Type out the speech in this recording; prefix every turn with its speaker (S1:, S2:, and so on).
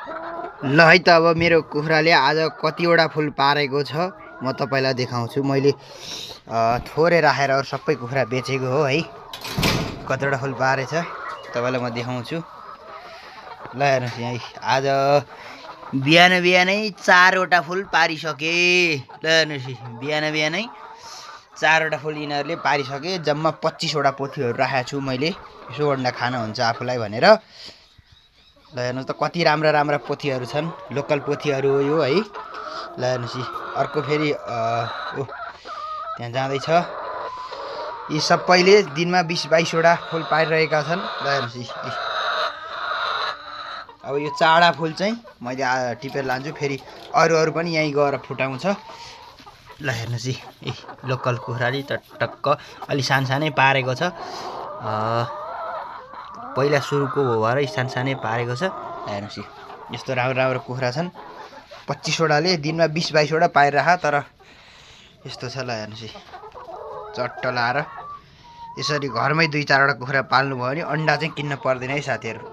S1: ल है त अब मेरो कुखुराले आज कतिवटा फुल पारेको छ म तपाईँलाई देखाउँछु। मैले थोरै राखेर अरू सबै कुखुरा बेचेको हो है। कतिवटा फुल पारेछ तपाईँलाई म देखाउँछु। ल हेर्नुहोस् यहाँ आज बिहान बिहानै 4वटा फुल पारिसके। ल हेर्नुहोस् बिहान बिहानै 4वटा फुल यिनीहरूले पारिसके। जम्मा 25वटा पोथीहरू राखेको छु मैले, यसो अन्डा खान हुन्छ आफूलाई भनेर। ल हेर्नुहोस् त कति राम्रा राम्रा पोथीहरू छन्, लोकल पोथीहरू हो यो है। ल हेर्नुहोस् अर्को फेरि त्यहाँ जाँदैछ। यी सबैले दिनमा 20-22वटा फुल पारिरहेका छन्। ल हेर्नुहोस् अब यो चाडा फुल चाहिँ मैले टिपेर लान्छु, फेरि अरू पनि यहीँ गएर फुटाउँछ। ल हेर्नुहोस् लोकल कुखुराले टक्क अलि सानसानै पारेको छ। पहिला सुरुको हो भएर सानसानै पारेको छ। हेर्नुहोस् यस्तो राम्रो राम्रो कुखुरा छन्। 25वटाले दिनमा 20-22वटा पारिरह, तर यस्तो छ। ल हेर्नुहोस् चट्ट लाएर यसरी घरमै 2-4वटा कुखुरा पाल्नुभयो भने अन्डा चाहिँ किन्न पर्दैन है साथीहरू।